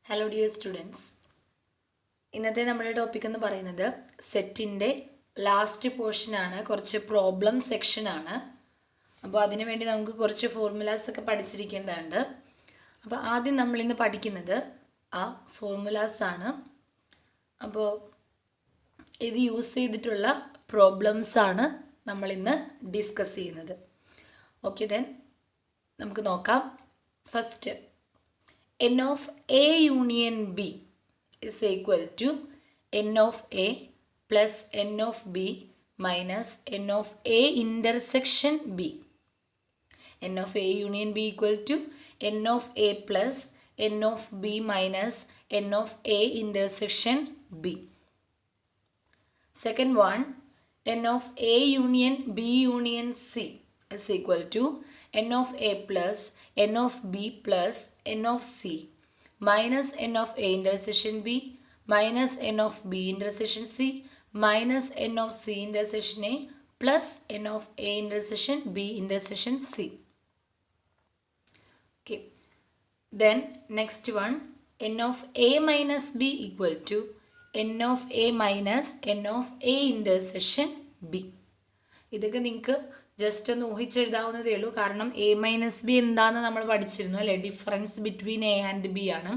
Hello dear students, ഇന്നത്തെ നമ്മുടെ topic എന്ന് പറയുന്നത് സെറ്റിൻ്റെ ലാസ്റ്റ് പോർഷനാണ്. കുറച്ച് പ്രോബ്ലം സെക്ഷനാണ്. അപ്പോൾ അതിനു വേണ്ടി നമുക്ക് കുറച്ച് ഫോർമുലാസ് ഒക്കെ പഠിച്ചിരിക്കേണ്ടതുണ്ട്. അപ്പോൾ ആദ്യം നമ്മളിന്ന് പഠിക്കുന്നത് ആ ഫോർമുലാസ് ആണ്. അപ്പോൾ ഇത് യൂസ് ചെയ്തിട്ടുള്ള പ്രോബ്ലംസ് ആണ് നമ്മളിന്ന് ഡിസ്കസ് ചെയ്യുന്നത്. ഓക്കെ, ദെൻ നമുക്ക് നോക്കാം. First, n of A union B is equal to n of A plus n of B minus n of A intersection B. n of A union B equal to n of A plus n of B minus n of A intersection B. Second one, n of A union B union C is equal to n of A plus n of B plus n of C minus n of A intersection B minus n of B intersection C minus n of C intersection A plus n of A intersection B intersection C. Okay. Then next one, n of A minus B equal to n of A minus n of A intersection B. ഇതൊക്കെ നിങ്ങൾക്ക് just ഒന്ന് ഊഹിച്ചെഴുതാവുന്നതേ ഉള്ളൂ. കാരണം A minus B എന്താണെന്ന് നമ്മൾ പഠിച്ചിരുന്നു അല്ലേ? Difference between A and B ആണ്.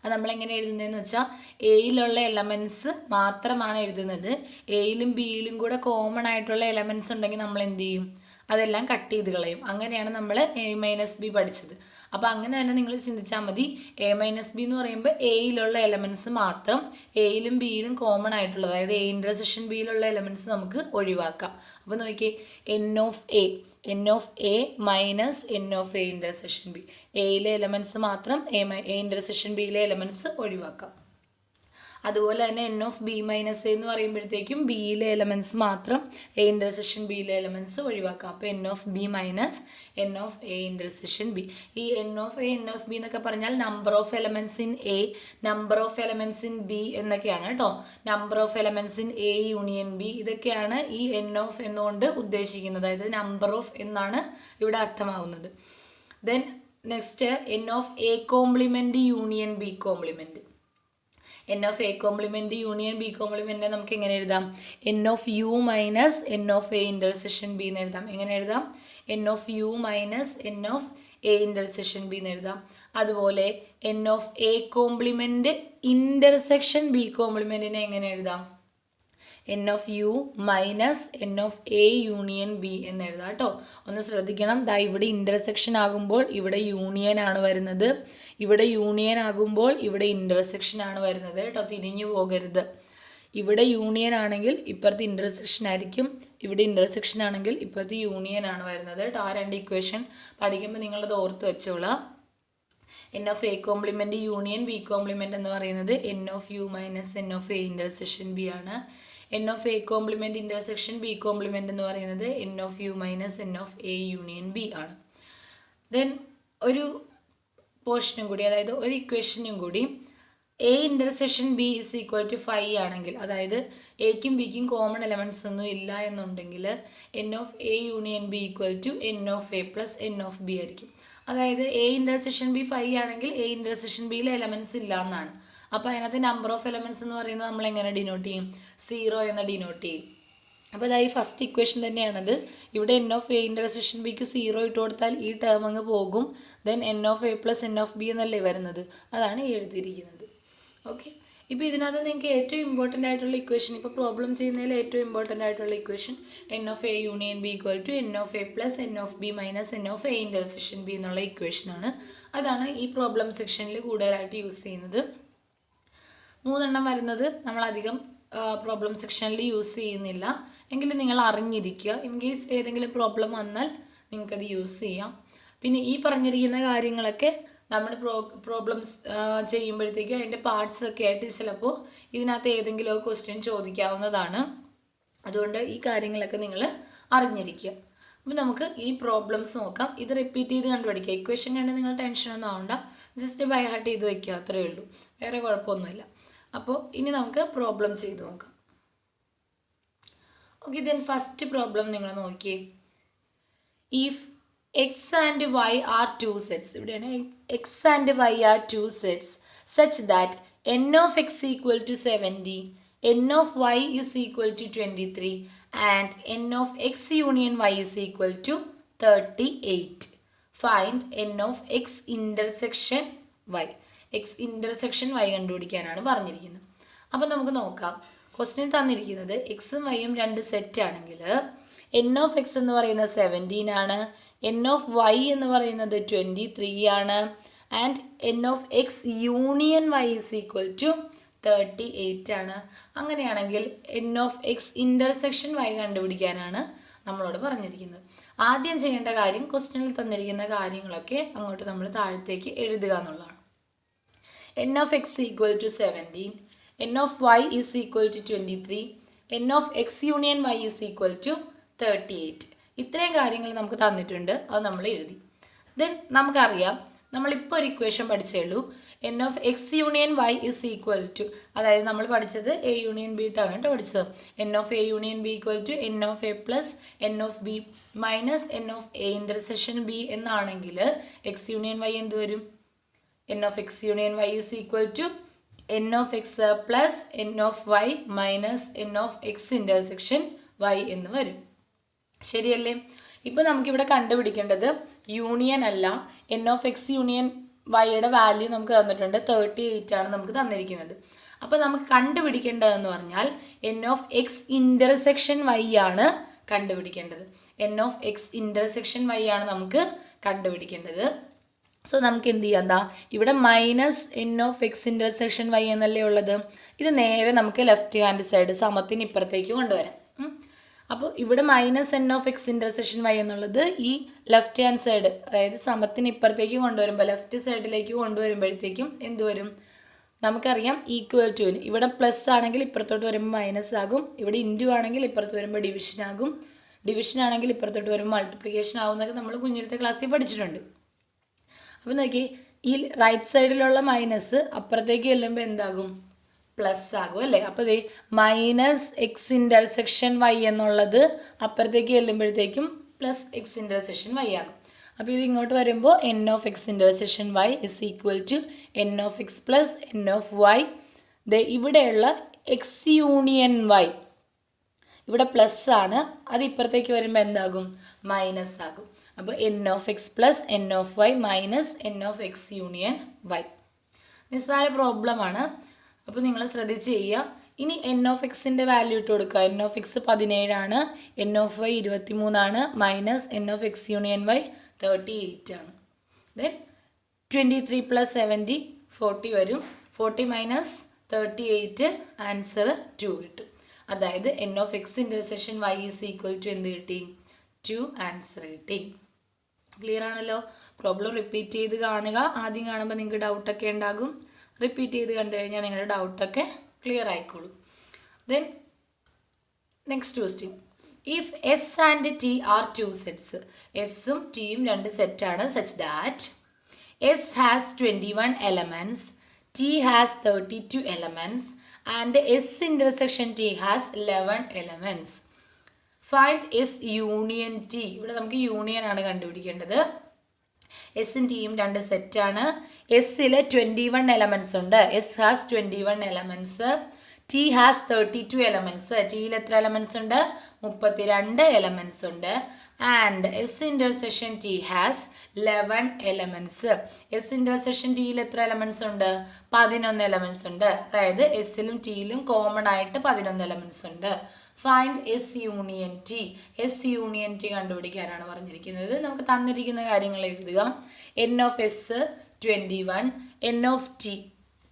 അത് നമ്മളെങ്ങനെ എഴുതുന്നതെന്ന് വെച്ചാൽ എയിലുള്ള എലമെൻറ്റ്സ് മാത്രമാണ് എഴുതുന്നത്. എയിലും ബിയിലും കൂടെ കോമൺ ആയിട്ടുള്ള എലമെൻറ്റ്സ് ഉണ്ടെങ്കിൽ നമ്മൾ എന്ത് ചെയ്യും? അതെല്ലാം കട്ട് ചെയ്ത് കളയും. അങ്ങനെയാണ് നമ്മൾ എ മൈനസ് ബി പഠിച്ചത്. അപ്പോൾ അങ്ങനെ തന്നെ നിങ്ങൾ ചിന്തിച്ചാൽ മതി. എ മൈനസ് ബി എന്ന് പറയുമ്പോൾ എയിലുള്ള എലമെൻറ്റ്സ് മാത്രം, എയിലും ബിയിലും കോമൺ ആയിട്ടുള്ളത്, അതായത് എ ഇൻ്റർസെക്ഷൻ ബിയിലുള്ള എലമെൻറ്റ്സ് നമുക്ക് ഒഴിവാക്കാം. അപ്പോൾ നോക്കിയേ, N of A minus N of A intersection B. എയിലെ എലമെൻറ്റ്സ് മാത്രം, എ ഇൻ്റർസെക്ഷൻ ബിയിലെ എലമെൻറ്റ്സ് ഒഴിവാക്കാം. അതുപോലെ തന്നെ N of B minus A എന്ന് പറയുമ്പോഴത്തേക്കും ബിയിലെ എലമെൻറ്റ്സ് മാത്രം, എ ഇൻ്റർസെക്ഷൻ ബിയിലെ എലമെൻറ്റ്സ് ഒഴിവാക്കാം. അപ്പോൾ N of B minus N of A intersection B. ഈ N of A, N of B എന്നൊക്കെ പറഞ്ഞാൽ number of elements in A, number of elements in B എന്നൊക്കെയാണ് കേട്ടോ. Number of elements in A union B, ഇതൊക്കെയാണ് ഈ N of എന്നുകൊണ്ട് ഉദ്ദേശിക്കുന്നത്. അതായത് നമ്പർ ഓഫ് എന്നാണ് ഇവിടെ അർത്ഥമാവുന്നത്. Then next, N of A complement union B complement. N of A complement union B complement നമുക്ക് എങ്ങനെ എഴുതാം? N of U minus N of A intersection B എന്ന് എഴുതാം. എങ്ങനെ എഴുതാം? N of U minus N of A intersection B എന്ന് എഴുതാം. അതുപോലെ N of A complement intersection B കോംപ്ലിമെൻറ്റിനെ എങ്ങനെ എഴുതാം? N of U minus N of A union B എന്ന് എഴുതാം കേട്ടോ. ഒന്ന് ശ്രദ്ധിക്കണം. ദാ ഇവിടെ ഇൻ്റർസെക്ഷൻ ആകുമ്പോൾ ഇവിടെ യൂണിയൻ ആണ് വരുന്നത്, ഇവിടെ യൂണിയൻ ആകുമ്പോൾ ഇവിടെ ഇൻ്റർസെക്ഷൻ ആണ് വരുന്നത് കേട്ടോ. തിരിഞ്ഞു പോകരുത്. ഇവിടെ യൂണിയൻ ആണെങ്കിൽ ഇപ്പുറത്ത് ഇൻ്റർസെക്ഷൻ ആയിരിക്കും, ഇവിടെ ഇൻ്റർസെക്ഷൻ ആണെങ്കിൽ ഇപ്പുറത്ത് യൂണിയൻ ആണ് വരുന്നത് കേട്ടോ. ആ രണ്ട് ഇക്വേഷൻ പഠിക്കുമ്പോൾ നിങ്ങളത് ഓർത്ത് വെച്ചോളാം. N of A complement union B complement എന്ന് പറയുന്നത് N of U minus N of A intersection B ആണ്. N of A complement intersection B complement എന്ന് പറയുന്നത് N of U minus N of A union B ആണ്. Then ഒരു പോർഷനും കൂടി, അതായത് ഒരു ഇക്വേഷനും കൂടി, A intersection B is equal to 5 ആണെങ്കിൽ, അതായത് എക്കും ബിക്കും കോമൺ എലമെൻറ്റ്സ് ഒന്നും ഇല്ല എന്നുണ്ടെങ്കിൽ n of A union B equal to N of A plus N of B ആയിരിക്കും. അതായത് എ ഇൻ്റർസെക്ഷൻ ബി 5 ആണെങ്കിൽ എ ഇൻ്റർസെക്ഷൻ ബിയിലെ എലമെൻറ്റ്സ് ഇല്ല എന്നാണ്. അപ്പോൾ അതിനകത്ത് നമ്പർ ഓഫ് എലമെൻറ്റ്സ് എന്ന് പറയുന്നത് നമ്മൾ എങ്ങനെ ഡിനോട്ട് ചെയ്യും? 0 എന്ന് ഡിനോട്ട് ചെയ്യും. അപ്പോൾ അതായത് ഫസ്റ്റ് ഇക്വേഷൻ തന്നെയാണത്. ഇവിടെ എൻ ഓഫ് എ ഇൻ്റർസെക്ഷൻ ബിക്ക് 0 ഇട്ട് കൊടുത്താൽ ഈ ടേം അങ്ങ് പോകും. Then N of A plus N of B എന്നല്ലേ വരുന്നത്, അതാണ് എഴുതിയിരിക്കുന്നത്. ഓക്കെ, ഇപ്പോൾ ഇതിനകത്ത് നിങ്ങൾക്ക് ഏറ്റവും ഇമ്പോർട്ടൻ്റ് ആയിട്ടുള്ള ഇക്വേഷൻ, ഇപ്പോൾ പ്രോബ്ലം ചെയ്യുന്നതിൽ ഏറ്റവും ഇമ്പോർട്ടൻ്റ് ആയിട്ടുള്ള equation n of A union B equal to N of A plus N of B minus N of A intersection B എന്നുള്ള ഇക്വേഷനാണ്. അതാണ് ഈ പ്രോബ്ലം സെക്ഷനിൽ കൂടുതലായിട്ട് യൂസ് ചെയ്യുന്നത്. 3 എണ്ണം വരുന്നത് നമ്മളധികം പ്രോബ്ലം സെക്ഷനിൽ യൂസ് ചെയ്യുന്നില്ല, എങ്കിലും നിങ്ങൾ അറിഞ്ഞിരിക്കുക. ഇൻ കേസ് ഏതെങ്കിലും പ്രോബ്ലം വന്നാൽ നിങ്ങൾക്കത് യൂസ് ചെയ്യാം. പിന്നെ ഈ പറഞ്ഞിരിക്കുന്ന കാര്യങ്ങളൊക്കെ നമ്മൾ പ്രോബ്ലംസ് ചെയ്യുമ്പോഴത്തേക്കും അതിൻ്റെ പാർട്സ് ഒക്കെ ആയിട്ട് ചിലപ്പോൾ ഇതിനകത്ത് ഏതെങ്കിലും ക്വസ്റ്റ്യൻ ചോദിക്കാവുന്നതാണ്. അതുകൊണ്ട് ഈ കാര്യങ്ങളൊക്കെ നിങ്ങൾ അറിഞ്ഞിരിക്കുക. അപ്പോൾ നമുക്ക് ഈ പ്രോബ്ലംസ് നോക്കാം. ഇത് റിപ്പീറ്റ് ചെയ്ത് കണ്ടുപിടിക്കുക. ഇക്വേഷൻ കണ്ട് നിങ്ങൾ ടെൻഷനൊന്നും ആവണ്ട, ജസ്റ്റ് ബൈ ഹാർട്ട് ചെയ്ത് വയ്ക്കുക, അത്രയേ ഉള്ളൂ, വേറെ കുഴപ്പമൊന്നുമില്ല. അപ്പോൾ ഇനി നമുക്ക് പ്രോബ്ലം ചെയ്ത് നോക്കാം. ഓക്കെ, ദെൻ ഫസ്റ്റ് പ്രോബ്ലം നിങ്ങൾ നോക്കിയേ. If x and y are two sets, ഇവിടെയാണ് x and y are two sets such that n of x equal to 70, n of y is equal to 23 and n of x union y is equal to 38. Find n of x intersection y. x intersection y കണ്ടുപിടിക്കാനാണ് പറഞ്ഞിരിക്കുന്നത്. അപ്പോൾ നമുക്ക് നോക്കാം. Question തന്നിരിക്കുന്നത് എക്സും വൈയും രണ്ട് set ആണെങ്കിൽ N of X എന്ന് പറയുന്നത് 17 ആണ്, എൻ ഓഫ് വൈ എന്ന് പറയുന്നത് 23 ആണ്, and N of X union Y is equal to 38 ആണ്. അങ്ങനെയാണെങ്കിൽ N of X intersection Y കണ്ടുപിടിക്കാനാണ് നമ്മളോട് പറഞ്ഞിരിക്കുന്നത്. ആദ്യം ചെയ്യേണ്ട കാര്യം ക്വസ്റ്റ്യനിൽ തന്നിരിക്കുന്ന കാര്യങ്ങളൊക്കെ അങ്ങോട്ട് നമ്മൾ താഴത്തേക്ക് എഴുതുക എന്നുള്ളതാണ്. N of x equal to 17, n of y is equal to 23, n of x union y is equal to 38. ഇത്രയും കാര്യങ്ങൾ നമുക്ക് തന്നിട്ടുണ്ട്, അത് നമ്മൾ എഴുതി. ദെൻ നമുക്കറിയാം, നമ്മളിപ്പോൾ ഒരു ഇക്വേഷൻ പഠിച്ചേ ഉള്ളൂ, n of x union y is equal to, അതായത് നമ്മൾ പഠിച്ചത് a union b ആണ് കേട്ടോ പഠിച്ചത്. n of a union b equal to n of a plus n of b minus n of a intersection b എന്നാണെങ്കിൽ x union y എന്ത് വരും? n of x union y is equal to n of x plus n of y minus n of x intersection y എന്ന് വരും. ശരിയല്ലേ? ഇപ്പോൾ നമുക്കിവിടെ കണ്ടുപിടിക്കേണ്ടത് union അല്ല, n of x യൂണിയൻ വൈയുടെ വാല്യൂ നമുക്ക് തന്നിട്ടുണ്ട്, 38 ആണ് നമുക്ക് തന്നിരിക്കുന്നത്. അപ്പോൾ നമുക്ക് കണ്ടുപിടിക്കേണ്ടതെന്ന് പറഞ്ഞാൽ n of x intersection y ആണ് കണ്ടുപിടിക്കേണ്ടത്. n of x intersection y ആണ് നമുക്ക് കണ്ടുപിടിക്കേണ്ടത്. സോ നമുക്ക് എന്ത് ചെയ്യാം, എന്താ ഇവിടെ minus N of X intersection y എന്നല്ലേ ഉള്ളത്, ഇത് നേരെ നമുക്ക് ലെഫ്റ്റ് ഹാൻഡ് സൈഡ് സമത്തിന് ഇപ്പുറത്തേക്ക് കൊണ്ടുവരാം. അപ്പോൾ ഇവിടെ minus N of X intersection Y എന്നുള്ളത് ഈ ലെഫ്റ്റ് ഹാൻഡ് സൈഡ്, അതായത് സമത്തിന് ഇപ്പുറത്തേക്ക് കൊണ്ടുവരുമ്പോൾ ലെഫ്റ്റ് സൈഡിലേക്ക് കൊണ്ടുവരുമ്പോഴത്തേക്കും എന്ത് വരും, നമുക്കറിയാം ഈക്വൽ ടു. ഇവിടെ പ്ലസ് ആണെങ്കിൽ ഇപ്പുറത്തോട്ട് വരുമ്പോൾ മൈനസ് ആകും, ഇവിടെ ഇൻറ്റു ആണെങ്കിൽ ഇപ്പുറത്ത് വരുമ്പോൾ ഡിവിഷൻ ആകും, ഡിവിഷൻ ആണെങ്കിൽ ഇപ്പുറത്തോട്ട് വരുമ്പോൾ മൾട്ടിപ്ലിക്കേഷൻ ആകും എന്നൊക്കെ നമ്മൾ കുഞ്ഞിലത്തെ ക്ലാസ്സിൽ പഠിച്ചിട്ടുണ്ട്. അപ്പോൾ നോക്കി, ഈ റൈറ്റ് സൈഡിലുള്ള മൈനസ് അപ്പുറത്തേക്ക് ചെല്ലുമ്പോൾ എന്താകും, പ്ലസ് ആകും അല്ലേ. അപ്പോൾ ദേ മൈനസ് എക്സ് ഇൻ്റർസെക്ഷൻ വൈ എന്നുള്ളത് അപ്പുറത്തേക്ക് ചെല്ലുമ്പോഴത്തേക്കും പ്ലസ് എക്സ് ഇൻ്റർസെക്ഷൻ വൈ ആകും. അപ്പോൾ ഇത് ഇങ്ങോട്ട് വരുമ്പോൾ N of X intersection Y is equal to N of X plus N of Y. ദേ ഇവിടെയുള്ള എക്സ് യൂണിയൻ വൈ ഇവിടെ പ്ലസ് ആണ്, അത് ഇപ്പുറത്തേക്ക് വരുമ്പോൾ എന്താകും, മൈനസ് ആകും. അപ്പോൾ N of X plus N of Y minus N of X union Y. നിസ്സാര പ്രോബ്ലമാണ്, അപ്പോൾ നിങ്ങൾ ശ്രദ്ധിച്ച് ചെയ്യുക. ഇനി എൻ ഓഫ് എക്സിൻ്റെ വാല്യൂ ഇട്ട് കൊടുക്കുക. എൻ ഓഫ് എക്സ് 17 ആണ്, എൻ ഓഫ് വൈ 23 ആണ്, minus N of X union y 38 ആണ്. ദെൻ 23 പ്ലസ് 70 40 വരും, 40 മൈനസ് 38 ആൻസർ 2 കിട്ടും. അതായത് n of X intersection y is equal to എന്ത് കിട്ടി, 2 ആൻസർ കിട്ടി. ക്ലിയർ ആണല്ലോ? പ്രോബ്ലം റിപ്പീറ്റ് ചെയ്ത് കാണുക. ആദ്യം കാണുമ്പോൾ നിങ്ങൾക്ക് ഡൗട്ടൊക്കെ ഉണ്ടാകും, റിപ്പീറ്റ് ചെയ്ത് കണ്ടു കഴിഞ്ഞാൽ നിങ്ങളുടെ ഡൗട്ടൊക്കെ ക്ലിയർ ആയിക്കോളും. Then next question, if S and T are 2 sets, എസ്സും ടിയും 2 സെറ്റാണ്, such that S has 21 elements, T has 32 elements and S intersection T has 11 elements. Find S union T. ഇവിടെ നമുക്ക് യൂണിയൻ ആണ് കണ്ടുപിടിക്കേണ്ടത്. എസ്സും ടിയും 2 സെറ്റാണ്, എസ്സിൽ 21 എലമെൻറ്റ്സ് ഉണ്ട്, S has 21 elements, T has 32 elements, ടിയിൽ എത്ര എലമെൻറ്റ്സ് ഉണ്ട്, 32 എലമെൻറ്റ്സ് ഉണ്ട്, and S intersection T has 11 elements. S intersection ടിയിൽ എത്ര എലമെൻറ്റ്സ് ഉണ്ട്, 11 എലമെൻറ്റ്സ് ഉണ്ട്, അതായത് എസ്സിലും ടിയിലും കോമൺ ആയിട്ട് 11 എലമെൻറ്റ്സ് ഉണ്ട്. Find S union T. S union T കണ്ടുപിടിക്കാനാണ് പറഞ്ഞിരിക്കുന്നത്. നമുക്ക് തന്നിരിക്കുന്ന കാര്യങ്ങൾ എഴുതുക. N of S 21, N of T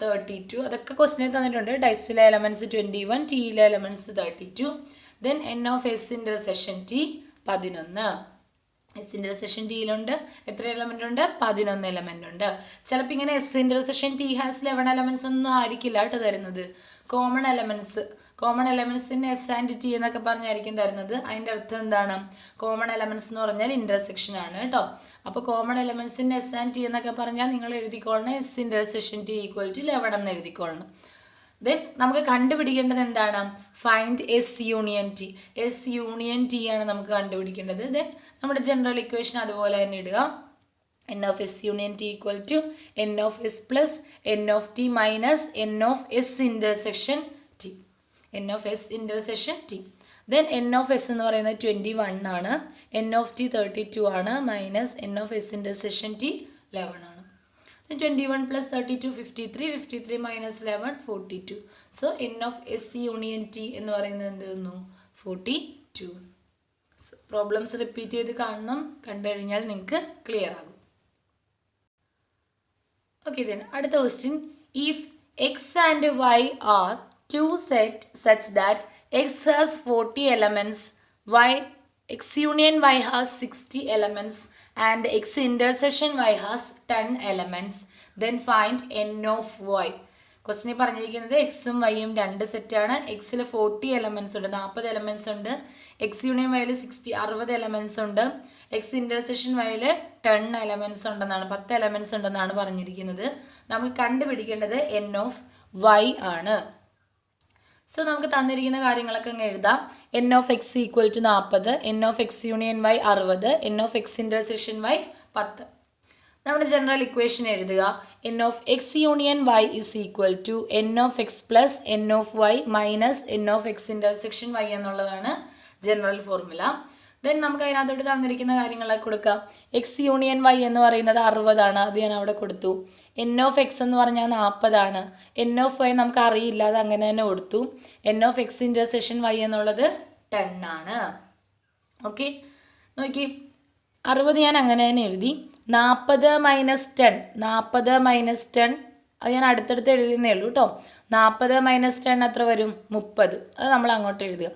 32, അതൊക്കെ ക്വസ്റ്റിനിൽ തന്നിട്ടുണ്ട്. ഡൈസിലെ എലമെൻറ്റ്സ് 21, ടിയിലെ elements 32. Then N of S intersection T 11. S intersection ടിയിലുണ്ട് എത്ര എലമെൻ്റ് ഉണ്ട്, 11 എലമെൻ്റ് ഉണ്ട്. ചിലപ്പോൾ ഇങ്ങനെ S intersection T has 11 elements ഒന്നും ആയിരിക്കില്ല കേട്ടോ തരുന്നത്. കോമൺ എലമെൻറ്റ്സിന് എസ് ആൻഡ് ടി എന്നൊക്കെ പറഞ്ഞായിരിക്കും തരുന്നത്. അതിൻ്റെ അർത്ഥം എന്താണ്, കോമൺ എലമെൻറ്റ്സ് എന്ന് പറഞ്ഞാൽ ഇൻ്റർസെക്ഷൻ ആണ് കേട്ടോ. അപ്പോൾ കോമൺ എലമെൻറ്റ്സിൻ്റെ എസ് ആൻഡ് ടി എന്നൊക്കെ പറഞ്ഞാൽ നിങ്ങൾ എഴുതിക്കൊള്ളണം S intersection T equal to 11 എന്ന് എഴുതിക്കൊള്ളണം. ദെൻ നമുക്ക് കണ്ടുപിടിക്കേണ്ടത് എന്താണ്, find S union T. S union T ആണ് നമുക്ക് കണ്ടുപിടിക്കേണ്ടത്. ദെൻ നമ്മുടെ ജനറൽ ഇക്വേഷൻ അതുപോലെ തന്നെ ഇടുക. n of s union t equal to n of s plus n of t minus n of s intersection t. n of s intersection t. Then n of s എന്ന് പറയുന്നത് 21 ആണ്, n of t 32 ആണ്, minus n of s intersection t 11 ആണ്. 21 plus 32 53, 53 minus 11 42. So n of s union t എന്ന് പറയുന്നത് എന്ത് വന്നു? 42. Problems repeat ചെയ്ത് കാണണം, കണ്ടു കഴിഞ്ഞാൽ നിങ്ങൾക്ക് ക്ലിയർ ആകും. ഓക്കെ, then അടുത്ത question. If x and y are two set such that x has 40 elements, x union y has 60 elements and x intersection y has 10 elements, then find n of y. Question പറഞ്ഞിരിക്കുന്നത് എക്സും വൈയും രണ്ട് സെറ്റാണ്. എക്സിൽ 40 elements ഉണ്ട്, 40 elements ഉണ്ട്. X union വൈയിൽ 60 elements ഉണ്ട്. X intersection വൈയിൽ 10 elements ഉണ്ടെന്നാണ്, 10 elements ഉണ്ടെന്നാണ് പറഞ്ഞിരിക്കുന്നത്. നമുക്ക് കണ്ടുപിടിക്കേണ്ടത് n of y ആണ്. സോ നമുക്ക് തന്നിരിക്കുന്ന കാര്യങ്ങളൊക്കെ അങ്ങ് എഴുതാം. n of x equal to 40, n of x union y 60, n of x intersection y 10. നമ്മുടെ ജനറൽ ഇക്വേഷൻ എഴുതുക. n of x union y is equal to n of x plus n of y minus n of x intersection y എന്നുള്ളതാണ് general formula. Then നമുക്ക് അതിനകത്തോട്ട് തന്നിരിക്കുന്ന കാര്യങ്ങളൊക്കെ കൊടുക്കാം. X union Y എന്ന് പറയുന്നത് 60 ആണ്, അത് ഞാൻ അവിടെ കൊടുത്തു. n of x എന്ന് പറഞ്ഞാൽ 40 ആണ്. n of y നമുക്ക് അറിയില്ല, അത് അങ്ങനെ തന്നെ കൊടുത്തു. n of x intersection y എന്നുള്ളത് 10 ആണ്. ഓക്കെ, നോക്കി 60 ഞാൻ അങ്ങനെ തന്നെ എഴുതി. 40 മൈനസ് 10, 40 മൈനസ് 10 അത് ഞാൻ അടുത്തടുത്ത് എഴുതുന്നേ ഉള്ളൂ കേട്ടോ. 40 മൈനസ് 10 എത്ര വരും? 30. അത് നമ്മൾ അങ്ങോട്ട് എഴുതുക.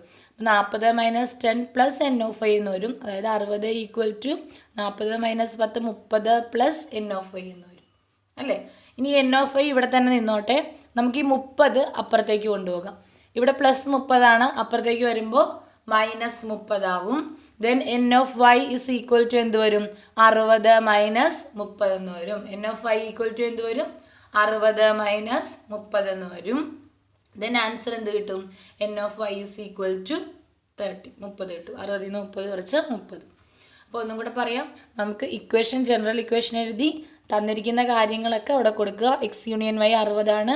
40 minus 10 plus n of y എന്ന് വരും. അതായത് 60 equal to 40 minus 10 30 plus n of y എന്ന് വരും അല്ലേ. ഇനി n of y ഇവിടെ തന്നെ നിന്നോട്ടെ, നമുക്ക് ഈ 30 അപ്പുറത്തേക്ക് കൊണ്ടുപോകാം. ഇവിടെ പ്ലസ് 30 ആണ്, അപ്പുറത്തേക്ക് വരുമ്പോൾ മൈനസ് 30 ആവും. Then n of y is equal to എന്ത് വരും? 60 മൈനസ് 30 എന്ന് വരും. n of y equal to എന്ത് വരും? 60 മൈനസ് 30 എന്ന് വരും. ദെൻ ആൻസർ എന്ത് കിട്ടും? n of y is equal to 30 കിട്ടും. 60 30 കുറച്ച് 30. അപ്പോൾ ഒന്നും കൂടെ പറയാം. നമുക്ക് ഇക്വേഷൻ, ജനറൽ ഇക്വേഷൻ എഴുതി തന്നിരിക്കുന്ന കാര്യങ്ങളൊക്കെ അവിടെ കൊടുക്കുക. എക്സ് യൂണിയൻ വൈ 60 ആണ്,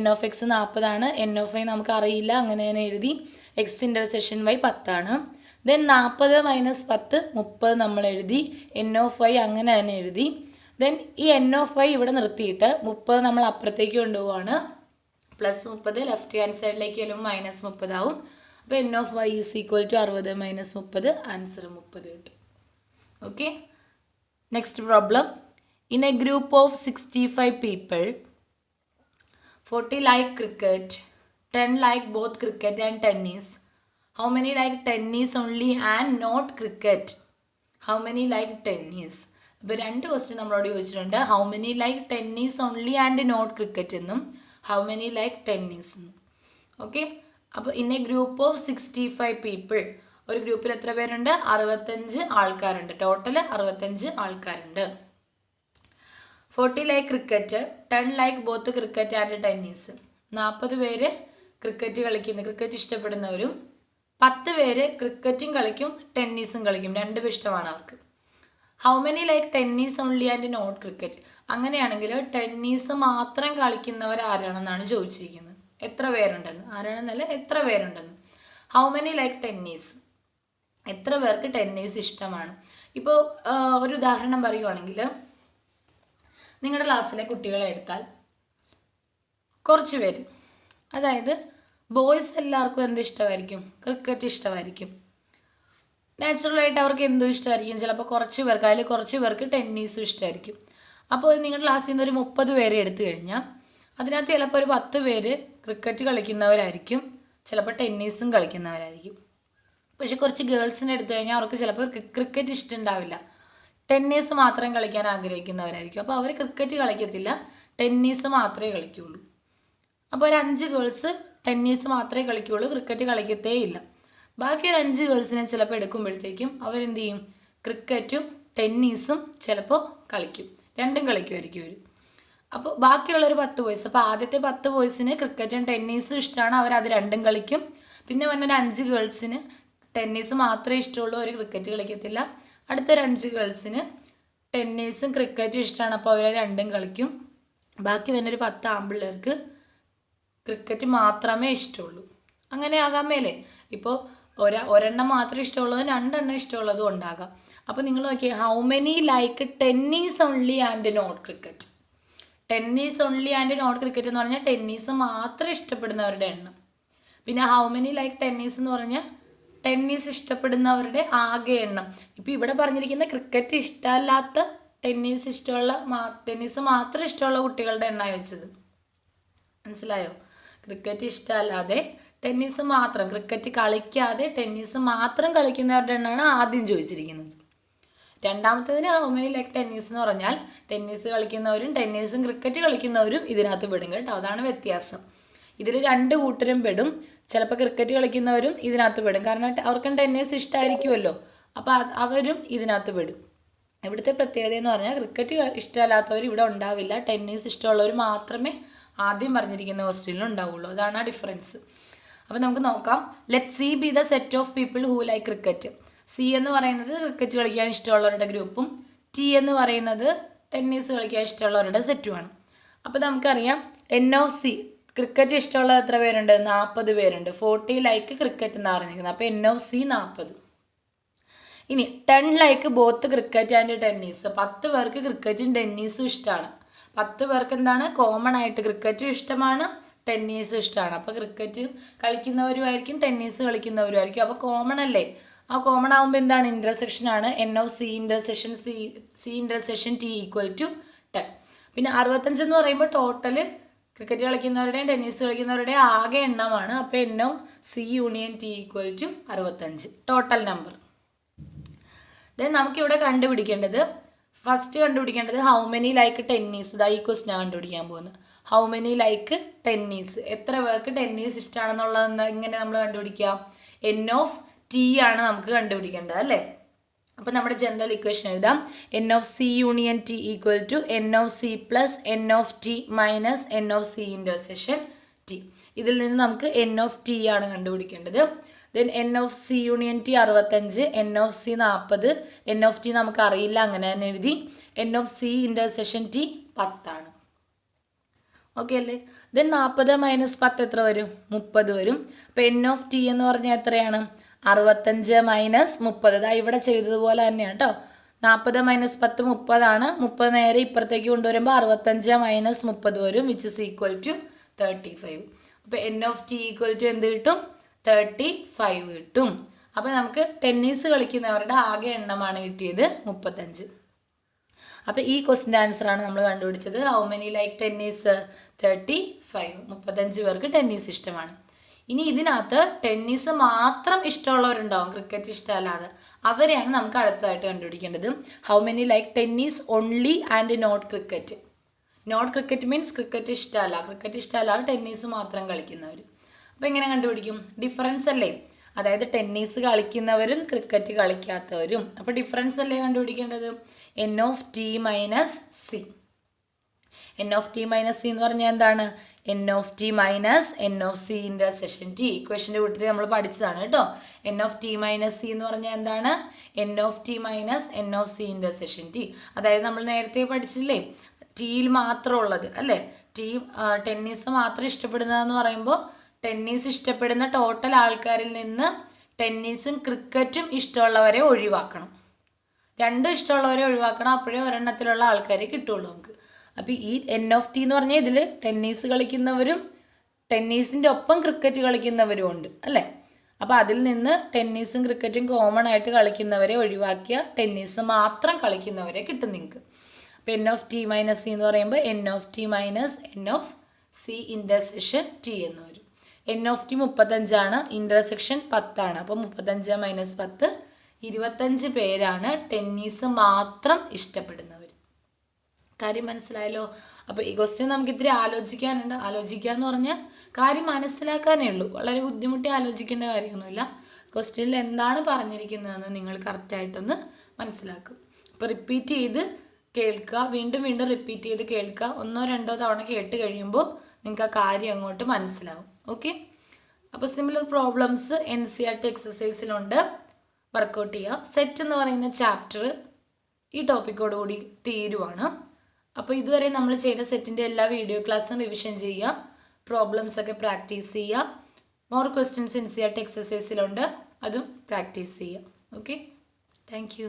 n of x 40 ആണ്, n of y നമുക്ക് അറിയില്ല, അങ്ങനെ തന്നെ എഴുതി. എക്സ് ഇൻ്റർസെക്ഷൻ വൈ 10 ആണ്. ദെൻ 40 മൈനസ് 10 30 നമ്മൾ എഴുതി. n of y അങ്ങനെ തന്നെ എഴുതി. ദെൻ ഈ n of y ഇവിടെ നിർത്തിയിട്ട് 30 നമ്മൾ അപ്പുറത്തേക്ക് കൊണ്ടുപോവാണ്. പ്ലസ് 30 ലെഫ്റ്റ് ഹാൻഡ് സൈഡിലേക്ക് വരുമ്പോൾ മൈനസ് 30 ആവും. അപ്പോൾ n of y is equal to 60 minus 30, answer 30 കിട്ടും. Okay, next problem. In a group of 65 people, 40 like cricket, 10 like both cricket and tennis. How many like tennis only and not cricket? How many like tennis? ഇപ്പോൾ രണ്ട് question നമ്മളോട് ചോദിച്ചിട്ടുണ്ട്. How many like tennis only and not cricket എന്നും how many like tennis എന്നും. Okay, അപ്പോൾ in a group of 65 people, ഒരു ഗ്രൂപ്പിൽ എത്ര പേരുണ്ട്? 65 ആൾക്കാരുണ്ട്. ടോട്ടൽ 65 ആൾക്കാരുണ്ട്. 40 like cricket, 10 like both cricket and tennis. 40 പേര് ക്രിക്കറ്റ് കളിക്കുന്നു, ക്രിക്കറ്റ് ഇഷ്ടപ്പെടുന്നവരും 10 പേര് ക്രിക്കറ്റും കളിക്കും ടെന്നീസും കളിക്കും, രണ്ടും ഇഷ്ടമാണ് അവർക്ക്. How many like tennis only and not cricket. അങ്ങനെയാണെങ്കിൽ ടെന്നീസ് മാത്രം കളിക്കുന്നവർ ആരാണെന്നാണ് ചോദിച്ചിരിക്കുന്നത്. എത്ര പേരുണ്ടെന്ന്, ആരാണെന്നല്ല എത്ര പേരുണ്ടെന്ന്. ഹൗ മെനി ലൈക്ക് ടെന്നീസ്, എത്ര പേർക്ക് ടെന്നീസ് ഇഷ്ടമാണ്. ഇപ്പോൾ ഒരു ഉദാഹരണം പറയുവാണെങ്കിൽ, നിങ്ങളുടെ ക്ലാസ്സിലെ കുട്ടികളെ എടുത്താൽ കുറച്ച് പേര്, അതായത് ബോയ്സ് എല്ലാവർക്കും എന്ത് ഇഷ്ടമായിരിക്കും? ക്രിക്കറ്റ് ഇഷ്ടമായിരിക്കും. നാച്ചുറലായിട്ട് അവർക്ക് എന്തും ഇഷ്ടമായിരിക്കും. ചിലപ്പോൾ കുറച്ച് പേർക്ക്, അതിൽ കുറച്ച് പേർക്ക് ടെന്നീസും ഇഷ്ടമായിരിക്കും. അപ്പോൾ നിങ്ങളുടെ ക്ലാസ്സിൽ നിന്ന് ഒരു 30 പേരെ എടുത്തു കഴിഞ്ഞാൽ അതിനകത്ത് ചിലപ്പോൾ ഒരു 10 പേര് ക്രിക്കറ്റ് കളിക്കുന്നവരായിരിക്കും, ചിലപ്പോൾ ടെന്നീസും കളിക്കുന്നവരായിരിക്കും. പക്ഷെ കുറച്ച് ഗേൾസിനെ എടുത്തു കഴിഞ്ഞാൽ അവർക്ക് ചിലപ്പോൾ ക്രിക്കറ്റ് ഇഷ്ടമുണ്ടാവില്ല, ടെന്നീസ് മാത്രം കളിക്കാൻ ആഗ്രഹിക്കുന്നവരായിരിക്കും. അപ്പോൾ അവർ ക്രിക്കറ്റ് കളിക്കത്തില്ല, ടെന്നീസ് മാത്രമേ കളിക്കുകയുള്ളൂ. അപ്പോൾ ഒരു 5 ഗേൾസ് ടെന്നീസ് മാത്രമേ കളിക്കുകയുള്ളൂ, ക്രിക്കറ്റ് കളിക്കത്തേ ഇല്ല. ബാക്കി ഒരു 5 ഗേൾസിനെ ചിലപ്പോൾ എടുക്കുമ്പോഴത്തേക്കും അവരെന്ത് ചെയ്യും? ക്രിക്കറ്റും ടെന്നീസും ചിലപ്പോൾ കളിക്കും, രണ്ടും കളിക്കുമായിരിക്കും അവർ. അപ്പോൾ ബാക്കിയുള്ളൊരു 10 ബോയ്സ്, അപ്പോൾ ആദ്യത്തെ 10 ബോയ്സിന് ക്രിക്കറ്റും ടെന്നീസും ഇഷ്ടമാണ്, അവരത് രണ്ടും കളിക്കും. പിന്നെ വന്നൊരു 5 ഗേൾസിന് ടെന്നീസ് മാത്രമേ ഇഷ്ടമുള്ളൂ, അവർ ക്രിക്കറ്റ് കളിക്കത്തില്ല. അടുത്തൊരു 5 ഗേൾസിന് ടെന്നീസും ക്രിക്കറ്റും ഇഷ്ടമാണ്, അപ്പോൾ അവർ രണ്ടും കളിക്കും. ബാക്കി വരുന്നൊരു 10 ആൺപിള്ളേർക്ക് ക്രിക്കറ്റ് മാത്രമേ ഇഷ്ടമുള്ളൂ. അങ്ങനെ ആകാൻ മേലേ. ഇപ്പോൾ ഒരെണ്ണം മാത്രം ഇഷ്ടമുള്ളതും 2 എണ്ണം ഇഷ്ടമുള്ളതും ഉണ്ടാകാം. അപ്പോൾ നിങ്ങൾ നോക്കിയേ, how many like tennis only and not cricket. Tennis only and not cricket എന്ന് പറഞ്ഞാൽ ടെന്നീസ് മാത്രം ഇഷ്ടപ്പെടുന്നവരുടെ എണ്ണം. പിന്നെ ഹൗ മെനി ലൈക്ക് ടെന്നീസ് എന്ന് പറഞ്ഞാൽ ടെന്നീസ് ഇഷ്ടപ്പെടുന്നവരുടെ ആകെ എണ്ണം. ഇപ്പോൾ ഇവിടെ പറഞ്ഞിരിക്കുന്ന ക്രിക്കറ്റ് ഇഷ്ടമല്ലാത്ത ടെന്നീസ് മാത്രം ഇഷ്ടമുള്ള കുട്ടികളുടെ എണ്ണമാണ് ചോദിച്ചത്. മനസ്സിലായോ? ക്രിക്കറ്റ് ഇഷ്ടമല്ലാതെ ടെന്നീസ് മാത്രം, ക്രിക്കറ്റ് കളിക്കാതെ ടെന്നീസ് മാത്രം കളിക്കുന്നവരുടെ എണ്ണമാണ് ആദ്യം ചോദിച്ചിരിക്കുന്നത്. രണ്ടാമത്തേതിന് ഹൗ മെനി ലൈക്ക് ടെന്നീസ് എന്ന് പറഞ്ഞാൽ ടെന്നീസ് കളിക്കുന്നവരും ടെന്നീസും ക്രിക്കറ്റ് കളിക്കുന്നവരും ഇതിനകത്ത് പെടും കേട്ടോ. അതാണ് വ്യത്യാസം. ഇതിൽ 2 കൂട്ടരും പെടും. ചിലപ്പോൾ ക്രിക്കറ്റ് കളിക്കുന്നവരും ഇതിനകത്ത് പെടും, കാരണം അവർക്കും ടെന്നീസ് ഇഷ്ടമായിരിക്കുമല്ലോ. അപ്പോൾ അവരും ഇതിനകത്ത് പെടും. ഇവിടുത്തെ പ്രത്യേകത എന്ന് പറഞ്ഞാൽ ക്രിക്കറ്റ് ഇഷ്ടമല്ലാത്തവർ ഇവിടെ ഉണ്ടാവില്ല, ടെന്നീസ് ഇഷ്ടമുള്ളവർ മാത്രമേ ആദ്യം പറഞ്ഞിരിക്കുന്ന ക്വസ്റ്റ്യനിൽ ഉണ്ടാവുള്ളൂ. അതാണ് ആ ഡിഫറൻസ്. അപ്പോൾ നമുക്ക് നോക്കാം. Let see B the set of people who like cricket. C എന്ന് പറയുന്നത് ക്രിക്കറ്റ് കളിക്കാൻ ഇഷ്ടമുള്ളവരുടെ ഗ്രൂപ്പും ടി എന്ന് പറയുന്നത് ടെന്നീസ് കളിക്കാൻ ഇഷ്ടമുള്ളവരുടെ സെറ്റുമാണ്. അപ്പോൾ നമുക്കറിയാം എൻ ഓഫ് സി, ക്രിക്കറ്റ് ഇഷ്ടമുള്ള എത്ര പേരുണ്ട്? 40 പേരുണ്ട്. 40 ലൈക്ക് ക്രിക്കറ്റ് എന്നാണ് പറഞ്ഞിരിക്കുന്നത്. അപ്പോൾ എൻ ഓഫ് സി 40. ഇനി 10 like both cricket and tennis. 10 പേർക്ക് ക്രിക്കറ്റും ടെന്നീസും ഇഷ്ടമാണ്. 10 പേർക്ക് എന്താണ് കോമൺ ആയിട്ട് ക്രിക്കറ്റും ഇഷ്ടമാണ്, ടെന്നീസും ഇഷ്ടമാണ്. അപ്പോൾ ക്രിക്കറ്റ് കളിക്കുന്നവരുമായിരിക്കും ടെന്നീസ് കളിക്കുന്നവരുമായിരിക്കും. അപ്പോൾ കോമൺ അല്ലേ? ആ കോമൺ ആകുമ്പോൾ എന്താണ്? ഇൻ്റർസെക്ഷൻ ആണ്. N of C intersection C intersection T equal to 10. പിന്നെ 65 എന്ന് പറയുമ്പോൾ ടോട്ടൽ ക്രിക്കറ്റ് കളിക്കുന്നവരുടെയും ടെന്നീസ് കളിക്കുന്നവരുടെയും ആകെ എണ്ണമാണ്. അപ്പോൾ N of C union T equal to 65 total number. Then നമുക്കിവിടെ ഫസ്റ്റ് കണ്ടുപിടിക്കേണ്ടത് ഹൗ മെനി ലൈക്ക് ടെന്നീസ്. ഇതാ ഈ ക്വസ്റ്റ്യൻ കണ്ടുപിടിക്കാൻ പോകുന്നത്. ഹൗ മെനി ലൈക്ക് ടെന്നീസ്, എത്ര പേർക്ക് ടെന്നീസ് ഇഷ്ടമാണെന്നുള്ളത് ഇങ്ങനെ നമ്മൾ കണ്ടുപിടിക്കാം. എൻ ഓഫ് ടി ആണ് നമുക്ക് കണ്ടുപിടിക്കേണ്ടത് അല്ലേ. അപ്പോൾ നമ്മുടെ ജനറൽ ഇക്വേഷൻ എഴുതാം. N of C union T equal to N of C plus N of T minus N of C intersection T. ഇതിൽ നിന്ന് നമുക്ക് എൻ ഓഫ് ടി ആണ് കണ്ടുപിടിക്കേണ്ടത്. Then N of C union T 65, n of C 40, n of T നമുക്ക് അറിയില്ല, അങ്ങനെ തന്നെ എഴുതി. N of C intersection T 10 ആണ്. ഓക്കെ അല്ലേ? ദെൻ 40 മൈനസ് 10 എത്ര വരും? 30 വരും. അപ്പോൾ എൻ ഓഫ് ടി എന്ന് പറഞ്ഞാൽ എത്രയാണ്? 65 മൈനസ് 30. ഇതാ ഇവിടെ ചെയ്തതുപോലെ തന്നെയാണ് കേട്ടോ. 40 മൈനസ് 10 30 ആണ്. 30 നേരെ ഇപ്പുറത്തേക്ക് കൊണ്ടുവരുമ്പോൾ 65 മൈനസ് 30 വരും, വിച്ച് ഇസ് ഈക്വൽ ടു 35. അപ്പോൾ N of T equal to എന്ത് കിട്ടും? 35 കിട്ടും. അപ്പോൾ നമുക്ക് ടെന്നീസ് കളിക്കുന്നവരുടെ ആകെ എണ്ണമാണ് കിട്ടിയത് 35. അപ്പോൾ ഈ ക്വസ്റ്റിൻ്റെ ആൻസറാണ് നമ്മൾ കണ്ടുപിടിച്ചത്. How many like tennis? 35. 35 പേർക്ക് ടെന്നീസ് ഇഷ്ടമാണ്. ഇനി ഇതിനകത്ത് ടെന്നീസ് മാത്രം ഇഷ്ടമുള്ളവരുണ്ടാവും, ക്രിക്കറ്റ് ഇഷ്ടമല്ലാതെ. അവരെയാണ് നമുക്ക് അടുത്തതായിട്ട് കണ്ടുപിടിക്കേണ്ടത്. How many like tennis only and not cricket. Not cricket means cricket ഇഷ്ടമല്ലാതെ ടെന്നീസ് മാത്രം കളിക്കുന്നവർ. അപ്പോൾ എങ്ങനെ കണ്ടുപിടിക്കും? ഡിഫറൻസ് അല്ലേ? അതായത് ടെന്നീസ് കളിക്കുന്നവരും ക്രിക്കറ്റ് കളിക്കാത്തവരും. അപ്പോൾ ഡിഫറൻസ് അല്ലേ കണ്ടുപിടിക്കേണ്ടത്? N of T minus C. N of T minus C എന്ന് പറഞ്ഞാൽ എന്താണ്? N of T minus N of C intersection T. ഇക്വേഷൻ്റെ കൂട്ടത്തിൽ നമ്മൾ പഠിച്ചതാണ് കേട്ടോ. N of T minus C എന്ന് പറഞ്ഞാൽ എന്താണ്? N of T minus N of C intersection T. അതായത് നമ്മൾ നേരത്തെ പഠിച്ചില്ലേ, ടിയിൽ മാത്രമുള്ളത് അല്ലേ. ടെന്നീസ് മാത്രം ഇഷ്ടപ്പെടുന്നതെന്ന് പറയുമ്പോൾ ടെന്നീസ് ഇഷ്ടപ്പെടുന്ന ടോട്ടൽ ആൾക്കാരിൽ നിന്ന് ടെന്നീസും ക്രിക്കറ്റും ഇഷ്ടമുള്ളവരെ ഒഴിവാക്കണം. 2 ഇഷ്ടമുള്ളവരെ ഒഴിവാക്കണം. അപ്പോഴേ ഒരെണ്ണത്തിലുള്ള ആൾക്കാരെ കിട്ടുള്ളൂ നമുക്ക്. അപ്പോൾ ഈ എൻ ഓഫ് ടി എന്ന് പറഞ്ഞാൽ ഇതിൽ ടെന്നീസ് കളിക്കുന്നവരും ടെന്നീസിൻ്റെ ഒപ്പം ക്രിക്കറ്റ് കളിക്കുന്നവരും ഉണ്ട് അല്ലേ. അപ്പോൾ അതിൽ നിന്ന് ടെന്നീസും ക്രിക്കറ്റും കോമൺ ആയിട്ട് കളിക്കുന്നവരെ ഒഴിവാക്കിയ ടെന്നീസ് മാത്രം കളിക്കുന്നവരെ കിട്ടും നിങ്ങൾക്ക്. അപ്പോൾ N of T minus C എന്ന് പറയുമ്പോൾ N of T minus N of C intersection T എന്ന് വരും. എൻ ഓഫ് ടി 35 ആണ്, ഇൻ്റർസെക്ഷൻ 10 ആണ്. അപ്പോൾ 35 മൈനസ് 10 25 പേരാണ് ടെന്നീസ് മാത്രം ഇഷ്ടപ്പെടുന്നവർ. കാര്യം മനസ്സിലായല്ലോ? അപ്പോൾ ഈ ക്വസ്റ്റ്യൻ നമുക്ക് ഇത്തിരി ആലോചിക്കാനുണ്ട്. ആലോചിക്കാന്ന് പറഞ്ഞാൽ കാര്യം മനസ്സിലാക്കാനേ ഉള്ളൂ, വളരെ ബുദ്ധിമുട്ടി ആലോചിക്കേണ്ട കാര്യമൊന്നുമില്ല. ക്വസ്റ്റ്യനിൽ എന്താണ് പറഞ്ഞിരിക്കുന്നതെന്ന് നിങ്ങൾ കറക്റ്റായിട്ടൊന്ന് മനസ്സിലാക്കും. അപ്പോൾ റിപ്പീറ്റ് ചെയ്ത് കേൾക്കുക, വീണ്ടും വീണ്ടും റിപ്പീറ്റ് ചെയ്ത് കേൾക്കുക. 1-2 തവണ കേട്ട് കഴിയുമ്പോൾ നിങ്ങൾക്ക് ആ കാര്യം അങ്ങോട്ട് മനസ്സിലാവും. ഓക്കെ. അപ്പോൾ സിമിലർ പ്രോബ്ലംസ് NCERT എക്സസൈസിലുണ്ട്, വർക്കൗട്ട് ചെയ്യുക. സെറ്റ് എന്ന് പറയുന്ന ചാപ്റ്റർ ഈ ടോപ്പിക്കോടുകൂടി തീരുവാണ്. അപ്പോൾ ഇതുവരെ നമ്മൾ ചെയ്ത സെറ്റിൻ്റെ എല്ലാ വീഡിയോ ക്ലാസ്സും റിവിഷൻ ചെയ്യുക, പ്രോബ്ലംസ് ഒക്കെ പ്രാക്ടീസ് ചെയ്യുക. മോർ ക്വസ്റ്റ്യൻസ് NCERT എക്സസൈസിലുണ്ട്, അതും പ്രാക്ടീസ് ചെയ്യുക. Okay, thank you.